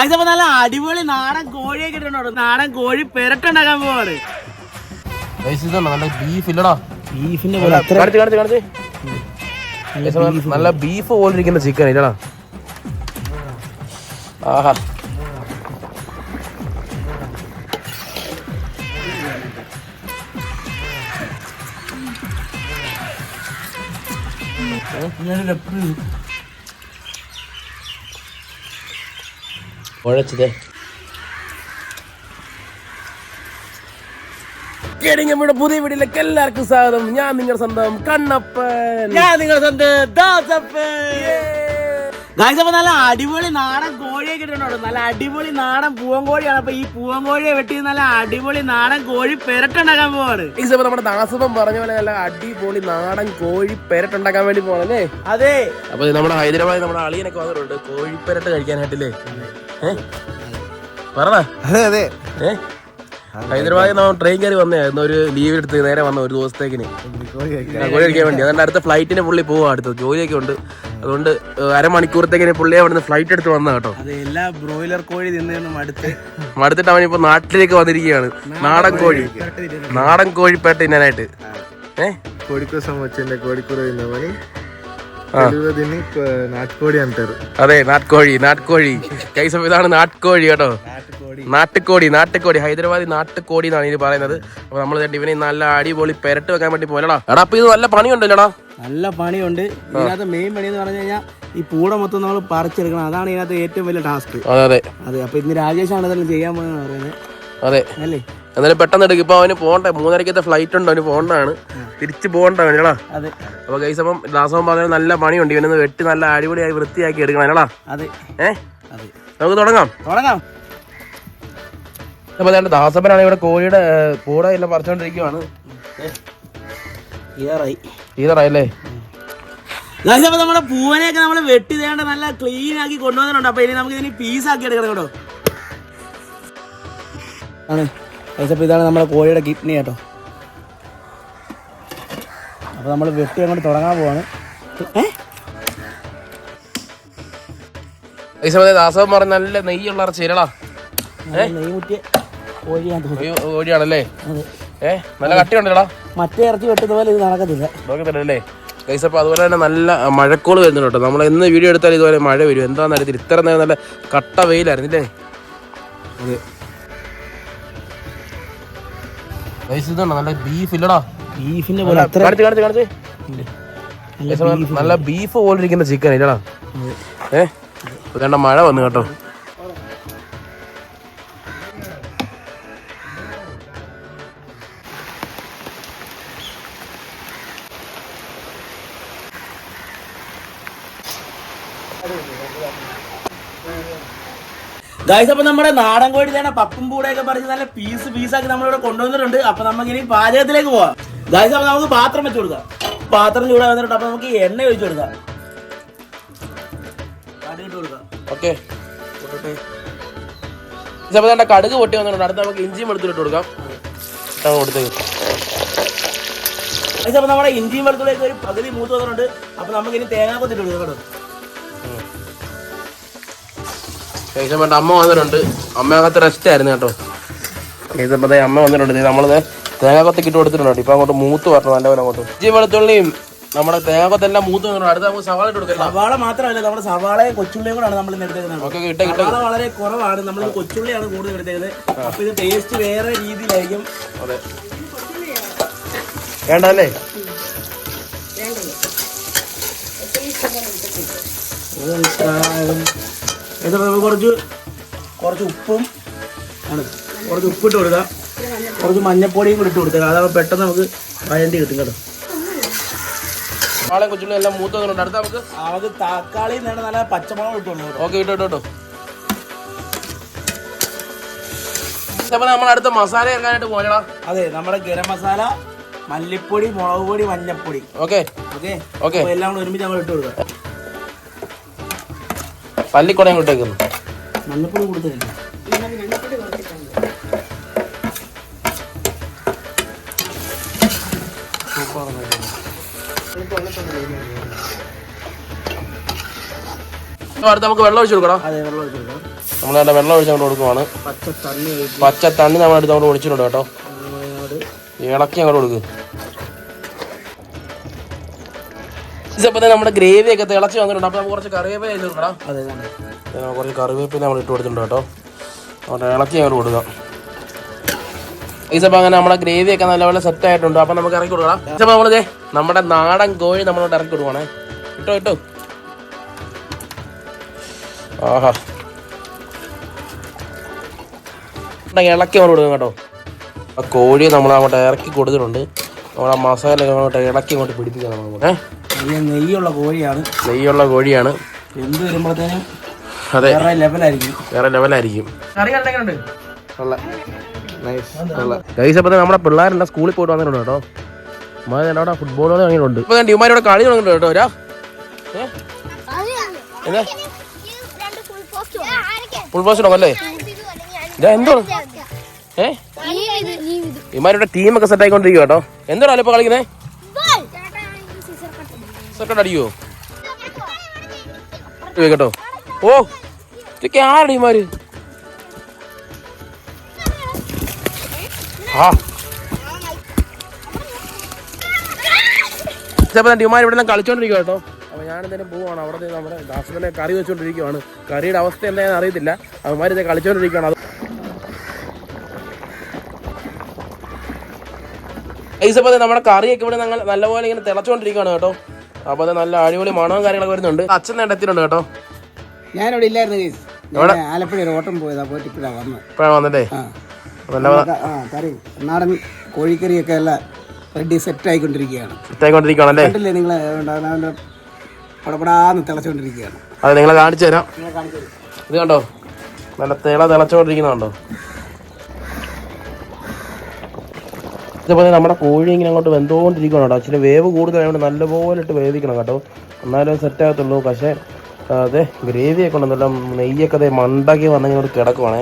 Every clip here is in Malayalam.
അതിപ്പോ നല്ല അടിപൊളി നാടൻ കോഴിയൊക്കെ ഇട്ടിട്ടുണ്ടോ. നാടൻ കോഴി പെരട്ടുണ്ടാക്കാൻ പോവാണ്. നല്ല ബീഫ് ഇല്ലടാ, ബീഫിന്റെ നല്ല ബീഫ് പോലിരിക്കുന്ന ചിക്കൻ ഇല്ലടാ. ആഹാ, കുഴച്ചതേ നമ്മുടെ പുതിയ വീട്ടിലേക്ക് എല്ലാവർക്കും സ്വാഗതം. ഞാൻ നിങ്ങളുടെ സ്വന്തം കണ്ണപ്പൻ. ഞാൻ നിങ്ങളുടെ സ്വന്തം ദാസപ്പൻ. ഗായ്സ്, നല്ല അടിപൊളി നാടൻ കോഴിയൊക്കെ ഇട്ടിട്ടുണ്ടോ. നല്ല അടിപൊളി നാടൻ പൂവൻ കോഴിയാണ്. അപ്പൊ ഈ പൂവൻ കോഴിയെ വെട്ടി നല്ല അടിപൊളി നാടൻ കോഴി പെരട്ടുണ്ടാക്കാൻ പോവാണ്. നമ്മുടെ ദാസപ്പൻ പറഞ്ഞ പോലെ നല്ല അടിപൊളി നാടൻ കോഴി പെരട്ടുണ്ടാക്കാൻ വേണ്ടി പോകണല്ലേ. അതെ, അപ്പൊ നമ്മുടെ ഹൈദരാബാദ് നമ്മുടെ അളിയനൊക്കെ വന്നിട്ടുണ്ട് കോഴി പെരട്ട് കഴിക്കാനായിട്ടില്ലേ. പറഞ്ഞ അതെ അതെ ഹൈദരാബാദിൽ നമ്മൾ ട്രെയിൻ കയറി വന്നതായിരുന്നു. ഒരു ലീവ് എടുത്ത് നേരെ വന്ന ഒരു ദിവസത്തേക്കിന് കോഴി കഴിക്കാൻ വേണ്ടി. അതുകൊണ്ട് അടുത്ത ഫ്ലൈറ്റിന് പുള്ളി പോവാ. അടുത്ത് ജോലിയൊക്കെ ഉണ്ട്, അതുകൊണ്ട് അരമണിക്കൂറത്തേക്കിന് പുള്ളി അവിടുന്ന് ഫ്ലൈറ്റ് എടുത്ത് വന്ന കേട്ടോ. എല്ലാ ബ്രോയിലർ കോഴി തിന്നു മടുത്തിട്ട് അവനിപ്പോ നാട്ടിലേക്ക് വന്നിരിക്കുകയാണ്. നാടൻ കോഴി പെരട്ട് തിന്നാനായിട്ട്. కోడికోసం వచ్చిండే కోడికూర తిందామని. దీన్ని నాటుకోడి అంటారు. അതെ, നാട്ടുകോഴി കൈസ. ഇതാണ് നാട്ടുകോഴി കേട്ടോ. നാട്ടുകോടി ഹൈദരാബാദി നാട്ടുകോടി എന്നാണ് ഇനി പറയുന്നത്. അപ്പൊ നമ്മൾ ഇവനെ നല്ല അടിപൊളി പെരട്ട് വെക്കാൻ വേണ്ടി പോലടാ. എടാ, അപ്പൊ ഇത് നല്ല പണിയുണ്ടല്ലോടാ. നല്ല പണിയുണ്ട്. ഇതിനകത്ത് മെയിൻ പണി എന്ന് പറഞ്ഞു കഴിഞ്ഞാൽ ഈ പൂട മൊത്തം നമ്മൾ പറിച്ചെടുക്കണം. അതാണ് ഇതിനകത്ത് ഏറ്റവും വലിയ ടാസ്ക്. അതെ. അപ്പൊ ഇന്ന് രാജേഷാണ് ഇതെല്ലാം ചെയ്യാൻ പോകുന്നത് പറയുന്നത്. അതെ അല്ലേ? എന്നാലും പെട്ടെന്ന് എടുക്കും. ഇപ്പൊ അവന് പോകണ്ടേ, 3:30 ഫ്ലൈറ്റ് ഉണ്ട്. അവന് പോകണ്ടാണ്, തിരിച്ചു പോകണ്ടാണ് കേടാ. അപ്പൊ ഗൈസ്, അപ്പം ദാസവൻ പറഞ്ഞ നല്ല പണിയുണ്ട്. ഇവനൊന്ന് വെട്ടി നല്ല അടിപൊളിയായി വൃത്തിയാക്കി എടുക്കണം കേടാ. നമുക്ക് തുടങ്ങാം. അപ്പൊ ദാസപ്പനാണ് ഇവിടെ കോഴിയുടെ കൂടെ എല്ലാം പറിച്ചോണ്ടിരിക്കുവാണ്. തീരാറായില്ലേ? നമ്മുടെ പൂവനെയൊക്കെ നമ്മൾ വെട്ടി തേണ്ട നല്ല ക്ലീൻ ആക്കി കൊണ്ടുവന്നിട്ടുണ്ട്. അപ്പൊ ഇനി നമുക്ക് ഇതിന് പീസാക്കി എടുക്കണം കേട്ടോ. അപ്പൊ ഇതാണ് നമ്മുടെ കോഴിയുടെ കിഡ്നി കേട്ടോ. അപ്പൊ നമ്മൾ വെട്ടി അങ്ങോട്ട് തുടങ്ങാൻ പോവാണ്. ദാസവൻ പറഞ്ഞ നല്ല നെയ്യുള്ള ഇറച്ചിടാ. നെയ്യ് മുറ്റിയ കോഴിയാണല്ലേ? നല്ല കട്ടിയുണ്ടല്ലോടാ. മറ്റേ ഇറച്ചി വെട്ടുന്ന പോലെ ഇത് നടക്കത്തില്ലല്ലേ ഗൈസ്? അപ്പൊ അതുപോലെ തന്നെ നല്ല മഴക്കോള് വരുന്നുണ്ട് കേട്ടോ. നമ്മൾ എന്ന് വീഡിയോ എടുത്താൽ ഇതുപോലെ മഴ വരും. എന്താണെന്ന് അറിയത്തില്ല. ഇത്ര നേരം നല്ല കട്ട വെയിലായിരുന്നില്ലേ? അതെ ഗൈസ്, ഇതാണ് നല്ല ബീഫ് ഇല്ലടാ. ബീഫിന്റെ നല്ല ബീഫ് പോലിരിക്കുന്ന ചിക്കൻ ഇല്ലടാ. മഴ വന്നു കേട്ടോ. ഗൈസ്, അപ്പൊ നമ്മുടെ നാടൻ കോഴി തന്നെ പപ്പും പൂടയൊക്കെ പറിച്ച് നല്ല പീസാക്കി നമ്മളിവിടെ കൊണ്ടുവന്നിട്ടുണ്ട്. അപ്പൊ നമുക്ക് ഇനി പാചകത്തിലേക്ക് പോവാം. ഗൈസ്, അപ്പൊ നമുക്ക് പാത്രം വെച്ച് കൊടുക്കാം. പാത്രം ചൂടാ വന്നിട്ടുണ്ട്. അപ്പൊ നമുക്ക് എണ്ണ ഒഴിച്ചു കൊടുക്കാം. ഓക്കെ, കടുക് പൊട്ടി വന്നിട്ടുണ്ട്. അടുത്ത് നമുക്ക് ഇഞ്ചിയും വെളുത്തുള്ളിട്ട് കൊടുക്കാം. ഗൈസ്, അപ്പൊ നമ്മുടെ ഇഞ്ചിയും വെളുത്തുള്ളിയൊക്കെ ഒരു പകുതി മൂത്ത് വന്നിട്ടുണ്ട്. അപ്പൊ നമുക്ക് ഇനി തേങ്ങ കൊത്തിട്ട് കൊടുക്കാം കേട്ടോ. അമ്മ വന്നിട്ടുണ്ട്. അമ്മക്കകത്ത് റെസ്റ്റ് ആയിരുന്നു കേട്ടോ. ഇതേ അമ്മ വന്നിട്ടുണ്ട്. നമ്മളിത് തേങ്ങാക്കൊത്തൊക്കെ ഇട്ട് കൊടുത്തിട്ടുണ്ട്. ഇപ്പൊ അങ്ങോട്ട് മൂത്ത് പറഞ്ഞു നല്ലപോലെ അങ്ങോട്ട്. ഇഞ്ചി വെളുത്തുള്ളിയും നമ്മുടെ തേങ്ങാക്കൊത്തെല്ലാം മൂത്ത് വന്നിട്ടുണ്ട്. അടുത്ത് നമുക്ക് സവാള ഇട്ട് കൊടുക്കാം. സവാള മാത്രമല്ല, നമ്മുടെ സവാളയും കൊച്ചുള്ളിയും കൂടാണ് നമ്മൾ എടുത്തേക്കുന്നത്. സവാള വളരെ കുറവാണ്, നമ്മൾ കൊച്ചുള്ളിയാണ് കൂടുതൽ എടുത്തേക്കുന്നത്. അപ്പൊ ഇത് ടേസ്റ്റ് വേറെ രീതിയിലായിരിക്കും. അതെ, വേണ്ടല്ലേ? കുറച്ച് ഉപ്പും കുറച്ച് ഉപ്പിട്ട് കൊടുക്കാം. കുറച്ച് മഞ്ഞപ്പൊടിയും കൂടി ഇട്ട് കൊടുക്കാം. അതാവുമ്പോൾ പെട്ടെന്ന് നമുക്ക് വഴണ്ടി കിട്ടും കേട്ടോ. കൊച്ചുള്ളി എല്ലാം മൂത്ത് വന്നിട്ടുണ്ട്. അടുത്ത നമുക്ക് തക്കാളി നല്ല പച്ചമുളക് ഇട്ട് കൊടുക്കും. ഓക്കെ, ഇട്ടോ. അപ്പൊ നമ്മൾ അടുത്ത മസാല ചേർക്കാനായിട്ട് പോകണ. അതെ, നമ്മുടെ ഗരം മസാല, മല്ലിപ്പൊടി, മുളക് പൊടി, മഞ്ഞപ്പൊടി. ഓക്കെ, എല്ലാം കൂടെ ഒരുമിച്ച് നമ്മൾ ഇട്ട് കൊടുക്കാം. പല്ലിക്കൊടയും കൊണ്ടേക്കുന്നു. മഞ്ഞപ്പൊടി കൊടുത്തില്ല. അടുത്ത് നമുക്ക് വെള്ളം ഒഴിച്ചു കൊടുക്കണം. അതെ, വെള്ളം ഒഴിച്ചു കൊടുക്കണം. നമ്മളതിൻ്റെ വെള്ളം ഒഴിച്ച് അങ്ങോട്ട് കൊടുക്കുവാണ്. പച്ച തണ്ണി നമ്മളെടുത്ത് അങ്ങോട്ട് ഒഴിച്ചിട്ടുണ്ട് കേട്ടോ. ഇളക്കി അങ്ങോട്ട് കൊടുക്കും. ഇതപ്പോൾ നമ്മുടെ ഗ്രേവി ഒക്കെ തിളച്ച് വന്നിട്ടുണ്ട്. അപ്പോൾ നമുക്ക് കുറച്ച് കറിവേപ്പില ഇട്ട് കൊടുക്കണം. കുറച്ച് കറിവേപ്പില നമ്മൾ ഇട്ട് കൊടുത്തിട്ടുണ്ട് കേട്ടോ. അവിടെ ഇളക്കി അങ്ങോട്ട് കൊടുക്കാം. ഈസപ്പോൾ അങ്ങനെ നമ്മുടെ ഗ്രേവി ഒക്കെ നല്ലപോലെ സെറ്റ് ആയിട്ടുണ്ട്. അപ്പം നമുക്ക് ഇറക്കി കൊടുക്കണം. ഈസപ്പോൾ നമ്മളിതേ നമ്മുടെ നാടൻ കോഴി നമ്മളോട് ഇറക്കി കൊടുക്കണേ. ഇട്ടോ ആഹാ ഇളക്കി അങ്ങോട്ട് കൊടുക്കും കേട്ടോ. ആ കോഴി നമ്മൾ അങ്ങോട്ട് ഇറക്കി കൊടുത്തിട്ടുണ്ട്. നമ്മൾ ആ മസാല അങ്ങോട്ട് ഇളക്കി അങ്ങോട്ട് പിടിപ്പിക്കാം. നമുക്ക് നെയ്യുള്ള കോഴിയാണ്. എന്ത് വരുമ്പോഴത്തേനും അതെ വേറെ ലെവലായിരിക്കും. കറി കണ്ടെങ്കിലുണ്ട് ഗൈസപ്പോ നമ്മുടെ പിള്ളേരെല്ലാം സ്കൂളിൽ പോയിട്ട് വന്നിട്ടുണ്ട് കേട്ടോ. അവിടെ ഫുട്ബോൾ കളി തുടങ്ങിയിട്ടുണ്ട്. ഇപ്പൊ ടീമാരോട് കളി തുടങ്ങിയിട്ടുണ്ട് കേട്ടോ. ഫുൾ പോസ്റ്റ് ഉണ്ടല്ലേ? എന്തോ ഇമാരുടെ ടീമൊക്കെ സെറ്റ് ആയിക്കൊണ്ടിരിക്കും കേട്ടോ. എന്താണ് ഇപ്പൊ കളിക്കുന്നേ? അടിയോ കേട്ടോ. ഓ ഇതൊക്കെ ആരുടെ ടീമാര്? ടീമാർ ഇവിടെ കളിച്ചോണ്ടിരിക്കുക കേട്ടോ. അപ്പോൾ ഞാനെന്തായാലും പോവാണ്. അവിടെ നമ്മുടെ ഹസ്ബൻഡിനെ കറി വെച്ചോണ്ടിരിക്കുവാണ്. കറിയുടെ അവസ്ഥ എന്താണെന്ന് അറിയത്തില്ല. അവന്മാരിത് കളിച്ചോണ്ടിരിക്കുകയാണ്. ഈസപ്പോൾ നമ്മുടെ കറിയൊക്കെ ഇവിടെ ഞങ്ങൾ നല്ലപോലെ ഇങ്ങനെ തിളച്ചോണ്ടിരിക്കുകയാണ് കേട്ടോ. അപ്പോൾ അത് നല്ല അടിപൊളി മണവും കാര്യങ്ങളൊക്കെ വരുന്നുണ്ട്. അച്ഛൻ എത്തിയിട്ടുണ്ട് കേട്ടോ. ഞാനിവിടെ ഇല്ലായിരുന്നു. ആലപ്പുഴ ഒരു ഓട്ടം പോയതാ. പോയിട്ട് ഇപ്പോഴാണ് വന്നിട്ടേ. കറി നാടൻ കോഴിക്കറിയൊക്കെ എല്ലാം റെഡി സെറ്റ് ആയിക്കൊണ്ടിരിക്കുകയാണ്. കണ്ടില്ലേ നിങ്ങൾ പടപടാന്ന് തിളച്ചോണ്ടിരിക്കുകയാണ്. അത് നിങ്ങളെ കാണിച്ചു തരാം. ഇത് കണ്ടോ, നല്ല തിളച്ചോണ്ടിരിക്കുന്നുണ്ടോ? ഇതേപോലെ നമ്മുടെ കോഴി ഇങ്ങനെ അങ്ങോട്ട് വെന്തോണ്ടിരിക്കണം കേട്ടോ. ആക്ച്വലി വേവ് കൂടുതലായതുകൊണ്ട് നല്ലപോലെ ഇട്ട് വേവിക്കണം കേട്ടോ. എന്നാലും സെറ്റ് ആകത്തുള്ളൂ. പക്ഷേ അതെ ഗ്രേവിയൊക്കെ ഉണ്ടെന്നല്ല, നെയ്യൊക്കെ അതെ മണ്ടാക്കി വന്നെങ്കിൽ കിടക്കുവാണേ.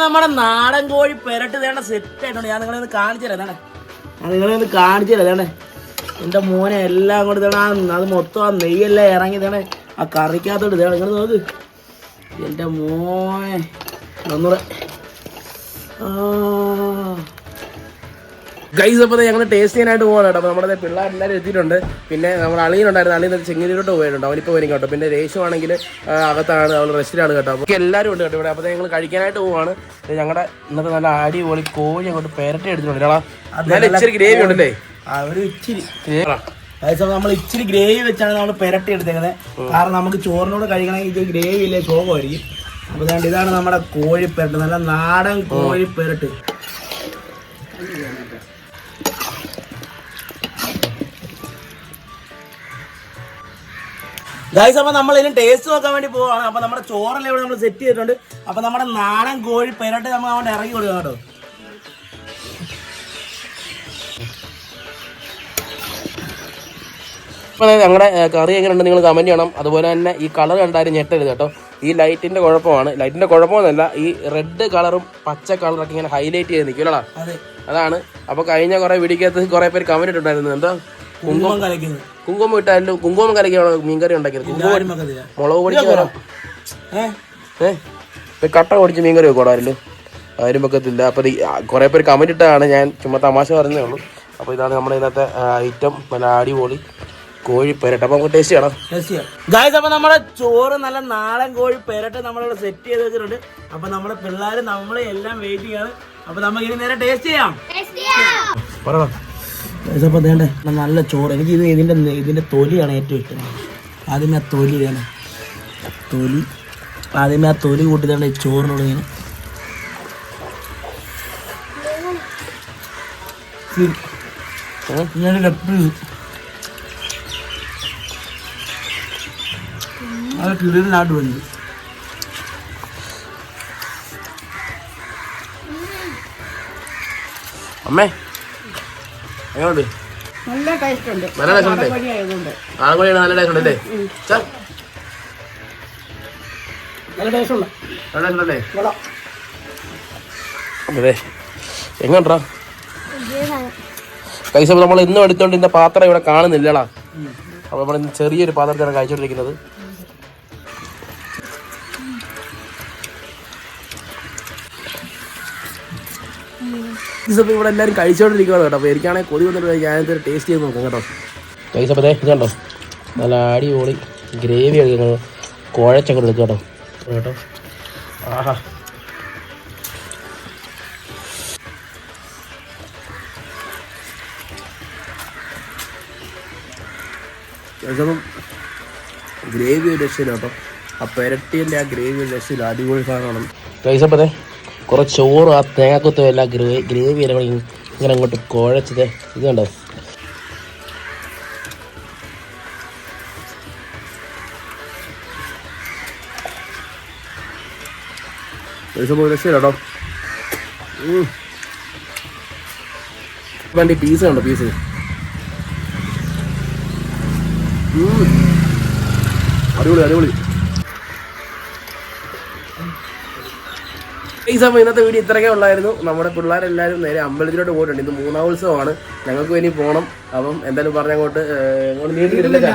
നമ്മുടെ നാടൻ കോഴി പെരട്ട് തേണ്ട സെറ്റ് ആയിട്ടുണ്ട്. ഞാൻ നിങ്ങളൊന്ന് കാണിച്ചു തരാം. എൻ്റെ മോനെ എല്ലാം കൂടി തേണ. അത് മൊത്തം ആ നെയ്യെല്ലാം ഇറങ്ങി തേണേ ആ കറിക്കകത്തോട്ട് തേണം. നിങ്ങൾ നോക്ക് എൻ്റെ മോനെ. ഒന്നുകൂടെ ഗൈസ് അപ്പോൾ ഞങ്ങൾ ടേസ്റ്റ് ചെയ്യാനായിട്ട് പോകാൻ കേട്ടോ. അപ്പോൾ നമ്മുടെ പിള്ളേരെല്ലാവരും എത്തിയിട്ടുണ്ട്. പിന്നെ നമ്മുടെ അളിയനുണ്ടായിരുന്നു. അളിയൻ ചെങ്ങന്നൂരോട്ട് പോയിട്ടുണ്ട്. അവനിപ്പോൾ വരും കേട്ടോ. പിന്നെ രേഷു ആണെങ്കിൽ അകത്താണ്, അവൾ റെസ്റ്റിലാണ് കേട്ടോ. അപ്പോൾ എല്ലാവരും ഉണ്ട് കേട്ടോ ഇവിടെ. അപ്പോൾ ഞങ്ങൾ കഴിക്കാനായിട്ട് പോവാണ്. ഞങ്ങളുടെ ഇന്നത്തെ നല്ല അടിപൊളി കോഴി അങ്ങോട്ട് പെരട്ടി എടുത്തിട്ടുണ്ട്. എന്നാലും ഇച്ചിരി ഗ്രേവി ഉണ്ടല്ലേ? ഒരു ഇച്ചിരി നമ്മൾ ഇച്ചിരി ഗ്രേവി വെച്ചാണ് നമ്മൾ പെരട്ടി എടുത്തേക്കുന്നത്. കാരണം നമുക്ക് ചോറിനോട് കഴിക്കണമെങ്കിൽ ഇത് ഗ്രേവി ഇല്ലേ ശോകമായിരിക്കും. അപ്പോൾ ഇതാണ് നമ്മുടെ കോഴി പെരട്ട്, നല്ല നാടൻ കോഴി പെരട്ട്. ഗൈസ് അപ്പോൾ നമ്മൾ ഇതിന് ടേസ്റ്റ് നോക്കാൻ വേണ്ടി പോവാണ്. അപ്പോൾ നമ്മുടെ ചോറെല്ലാം ഇവിടെ നമ്മൾ സെറ്റ് ചെയ്തിട്ടുണ്ട്. അപ്പോൾ നമ്മുടെ നാടൻ കോഴി പെരട്ട് നമ്മൾ അങ്ങോട്ട് ഇറങ്ങി കൊടുക്കാം കേട്ടോ. ഇപ്പോൾ ഞങ്ങളുടെ കറി എങ്ങനെയുണ്ട് നിങ്ങൾ കമൻറ്റ് ചെയ്യണം. അതുപോലെ തന്നെ ഈ കളർ കണ്ടാലും ഞെട്ടരുത് കേട്ടോ. ഈ ലൈറ്റിൻ്റെ കുഴപ്പമാണ്. ലൈറ്റിൻ്റെ കുഴപ്പമൊന്നുമല്ല, ഈ റെഡ് കളറും പച്ച കളറൊക്കെ ഇങ്ങനെ ഹൈലൈറ്റ് ചെയ്ത് നിൽക്കുമല്ലോ. അതാണ്. അപ്പോൾ കഴിഞ്ഞ കുറേ വീഡിയോക്കകത്ത് കുറേ പേര് കമൻറ്റ് ഇട്ടുണ്ടായിരുന്നു, എന്താ കുങ്കുമം ഇട്ടാലും കുങ്കുമം കലക്കിയാണ് മീൻകറി ഉണ്ടാക്കിയത്. മുളക് പൊടിക്ക് കട്ട പൊടിച്ച് മീൻകറി വെക്കോടാരില്ലോ, ആരും വെക്കത്തില്ല. അപ്പോൾ കുറേ പേര് കമൻറ്റ് ഇട്ടതാണ്, ഞാൻ ചുമ്മാ തമാശ പറഞ്ഞതേ ഉള്ളൂ. അപ്പോൾ ഇതാണ് നമ്മുടെ ഇന്നത്തെ ഐറ്റം, നല്ല അടിപൊളി കോഴി പെരട്ട്. അപ്പോൾ നമുക്ക് ടേസ്റ്റ് ചെയ്യണം. ഗായ്സ് അപ്പോൾ നമ്മുടെ ചോറ് നല്ല നാടൻ കോഴി പെരട്ട് നമ്മളിവിടെ സെറ്റ് ചെയ്ത് വെച്ചിട്ടുണ്ട്. അപ്പോൾ നമ്മുടെ പിള്ളേർ നമ്മളെ എല്ലാം വെയിറ്റ് ചെയ്യാണ്. അപ്പോൾ നമുക്ക് ഇനി നേരെ ടേസ്റ്റ് ചെയ്യാം. അപ്പോൾ വേണ്ടേ നല്ല ചോറ്. എനിക്ക് ഇതിൻ്റെ തൊലിയാണ് ഏറ്റവും ഇഷ്ടം. ആദ്യമേ ആ തൊലി വേണം. ആദ്യമേ ആ തൊലി കൂട്ടി വേണ്ട ഈ ചോറിനോട് ഇങ്ങനെ അത് കിളിനാട്ട് വന്നു. അമ്മേ എങ്ങനെയുണ്ട്? നല്ല ടേസ്റ്റ് ഉണ്ട്. നല്ല ടേസ്റ്റ് ഉണ്ട്. ആൺകോഴിയാണ്, നല്ല ടേസ്റ്റ് ഉണ്ടല്ലേ? നല്ല ടേസ്റ്റ് ഉണ്ട്. നല്ല ടേസ്റ്റ് ഉണ്ടല്ലേ? അതെ എങ്ങോട്ടാ കൈസ? നമ്മൾ ഇന്നും എടുത്തോണ്ടിരുന്ന പാത്രം ഇവിടെ കാണുന്നില്ലടാ. അപ്പോൾ നമ്മൾ ഇന്ന് ചെറിയൊരു പാത്രത്തിലാണ് കഴിച്ചുകൊണ്ടിരിക്കുന്നത്. ഇതിപ്പോൾ ഇവിടെ എല്ലാവരും കഴിച്ചുകൊണ്ടിരിക്കുകയാണ് കേട്ടോ. അപ്പോൾ എനിക്കാണെങ്കിൽ കൊതി വന്നിട്ട് ഞാനത് ടേസ്റ്റ് ചെയ്ത് നോക്കാം കേട്ടോ. ഗൈസ് അപ്പോൾ ഇത് കണ്ടോ നല്ല അടിപൊളി ഗ്രേവി എടുക്കുന്നത് കുഴച്ചൊക്കെ എടുക്കുക കേട്ടോ കേട്ടോ. ആഹാ ചിലപ്പം ഗ്രേവി ഒരു രക്ഷയില്ല കേട്ടോ. ആ പെരട്ടീൻ്റെ ആ ഗ്രേവി ഒരു രക്ഷയില്ല, അടിപൊളി സാധനമാണ്. കഴിച്ചപ്പോഴേ കുറച്ച് ചോറും ആ തേങ്ങാക്കൊത്തും എല്ലാം ഗ്രേവി എല്ലാം ഇങ്ങനെ അങ്ങോട്ട് കുഴച്ചത് ഇത് കണ്ടോ. കഴിച്ചപ്പോൾ ഒരു രക്ഷയില്ല കേട്ടോ. വേണ്ടി പീസ് കണ്ടോ, പീസ് അടിപൊളി അടിപൊളി. ഈ സമയം ഇന്നത്തെ വീഡിയോ ഇത്രയൊക്കെ ഉള്ളായിരുന്നു. നമ്മുടെ പിള്ളേരെല്ലാവരും നേരെ അമ്പലത്തിലോട്ട് പോയിട്ടുണ്ട്. ഇന്ന് 3ാം ഉത്സവമാണ്, ഞങ്ങൾക്ക് വേണ്ടി പോകണം. അപ്പം എന്തായാലും പറഞ്ഞങ്ങോട്ട് നീട്ടില്ല.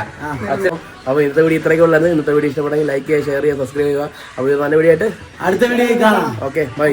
അപ്പോൾ ഇന്നത്തെ വീഡിയോ ഇത്രയൊക്കെ ഉള്ളായിരുന്നു. ഇന്നത്തെ വീഡിയോ ഇഷ്ടപ്പെട്ടെങ്കിൽ ലൈക്ക് ചെയ്യുക, ഷെയർ ചെയ്യുക, സബ്സ്ക്രൈബ് ചെയ്യുക. അപ്പോൾ ഇത് നല്ല വീഡിയോ ആയിട്ട് അടുത്ത വീഡിയോ കാണാം. Okay bye.